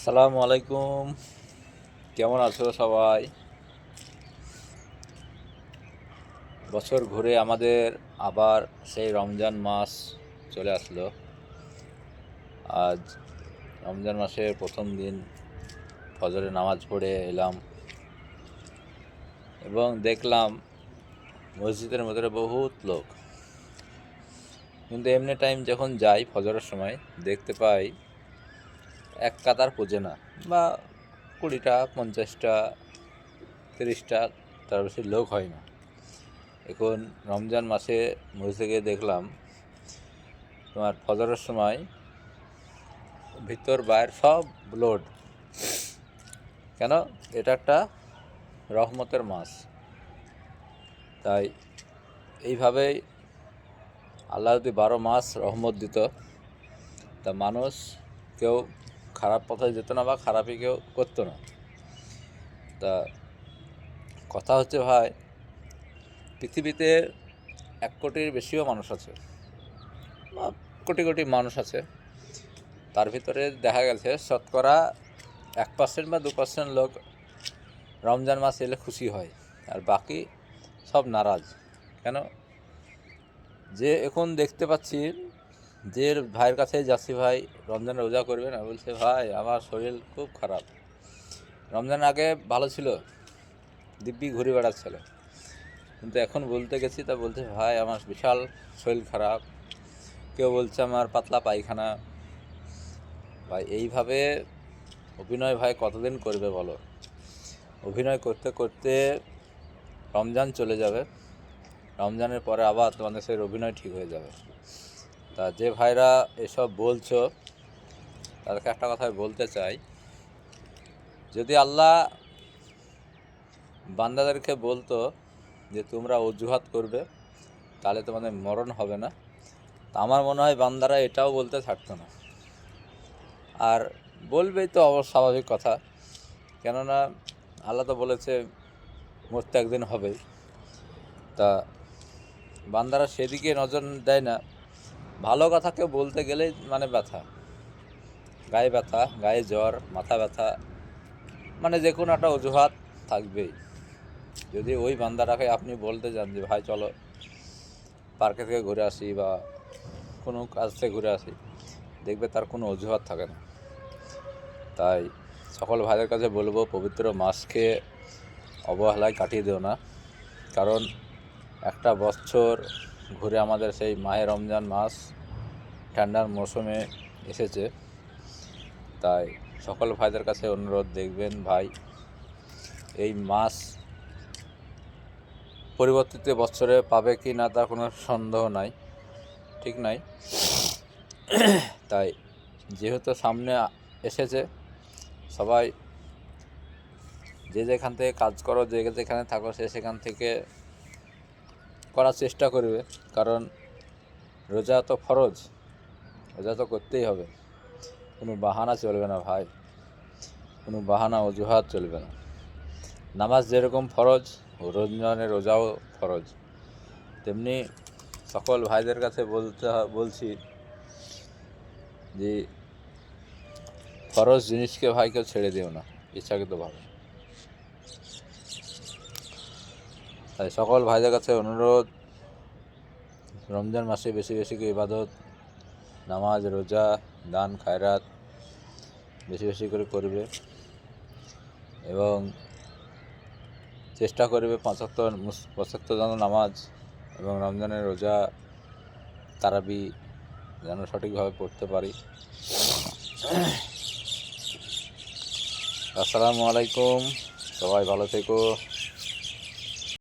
আসসালামু আলাইকুম। কেমন আছো সবাই? বছর ঘুরে আমাদের আবার সেই রমজান মাস চলে আসলো। আজ রমজান মাসের প্রথম দিন ফজরে নামাজ পড়ে এলাম এবং দেখলাম মসজিদের মধ্যে বহুত লোক। কিন্তু এমনি টাইম যখন যাই ফজরের সময় দেখতে পাই এক কাতার পুজে না, বা 20টা 50টা 30টা, তার বেশি লোক হয় না। এখন রমজান মাসে মসজিদে গিয়ে দেখলাম তোমার ফজরের সময় ভিতর বাইর সব লোড। কেন? এটা একটা রহমতের মাস। তাই এইভাবেই আল্লাহ যদি 12 মাস রহমত দিত, তা মানুষ কেউ খারাপ পথে যেত না বা খারাপই কেউ করতো না। তা কথা হচ্ছে ভাই, পৃথিবীতে 1 কোটির বেশিও মানুষ আছে, বা কোটি কোটি মানুষ আছে। তার ভিতরে দেখা গেছে শতকরা 1% বা 2% লোক রমজান মাস এলে খুশি হয়, আর বাকি সব নারাজ। কেন? যে এখন দেখতে পাচ্ছি, যে ভাইয়ের কাছে যাচ্ছি, ভাই রমজান রোজা করবে না, বলছে ভাই আমার শরীর খুব খারাপ। রমজান আগে ভালো ছিল, দিব্যি ঘুরে বেড়াচ্ছিল, কিন্তু এখন বলতে গেছি তা বলছে ভাই আমার বিশাল শরীর খারাপ। কেউ বলছে আমার পাতলা পায়খানা। ভাই এইভাবে অভিনয় ভাই কতদিন করবে বলো? অভিনয় করতে করতে রমজান চলে যাবে, রমজানের পরে আবার তোমাদের সেই অভিনয় ঠিক হয়ে যাবে। তা যে ভাইরা এসব বলছো তাদেরকে একটা কথাই বলতে চাই, যদি আল্লাহ বান্দাদেরকে বলতো যে তোমরা অজুহাত করবে তাহলে তোমাদের মরণ হবে না, তা আমার মনে হয় বান্দারা এটাও বলতে থাকতো না। আর বলবেই তো স্বাভাবিক কথা, কেননা আল্লাহ তো বলেছে মরতে একদিন হবেই। তা বান্দারা সেদিকে নজর দেয় না। ভালো কথা কেউ বলতে গেলেই মানে ব্যথা, গায়ে ব্যথা, গায়ে জ্বর, মাথা ব্যথা, মানে যে কোনো একটা অজুহাত থাকবেই। যদি ওই বান্দাটাকে আপনি বলতে যান যে ভাই চলো পার্কে থেকে ঘুরে আসি বা কোনো কাজ থেকে ঘুরে আসি, দেখবে তার কোনো অজুহাত থাকে না। তাই সকল ভাইদের কাছে বলবো, পবিত্র মাসকে অবহেলায় কাটিয়ে দিও না, কারণ একটা বছর ঘুরে আমাদের সেই মাহে রমজান মাস ঠান্ডার মৌসুমে এসেছে। তাই সকল ভাইদের কাছে অনুরোধ, দেখবেন ভাই এই মাস পরিবর্তিত বছরে পাবে কি না তার কোনো সন্দেহ নাই, ঠিক নাই? তাই যেহেতু সামনে এসেছে, সবাই যে যেখান থেকে কাজ করো, যে যেখানে থাকো, সে সেখান থেকে করার চেষ্টা করবে, কারণ রোজা তো ফরজ, রোজা তো করতেই হবে। কোনো বাহানা চলবে না ভাই, কোনো বাহানা অজুহাত চলবে না। নামাজ যেরকম ফরজ, রমজানের রোজাও ফরজ, তেমনি সকল ভাইদের কাছে বলছি যে ফরজ জিনিসকে ভাই কেউ ছেড়ে দিও না ইচ্ছাকৃতভাবে। তাই সকল ভাইদের কাছে অনুরোধ, রমজান মাসে বেশি বেশি করে ইবাদত, নামাজ, রোজা, দান, খায়রাত বেশি বেশি করে করবে এবং চেষ্টা করবে 5 ওয়াক্ত যেন নামাজ এবং রমজানের রোজা, তারাবি যেন সঠিকভাবে পড়তে পারি। আসসালামু আলাইকুম, সবাই ভালো থেকো।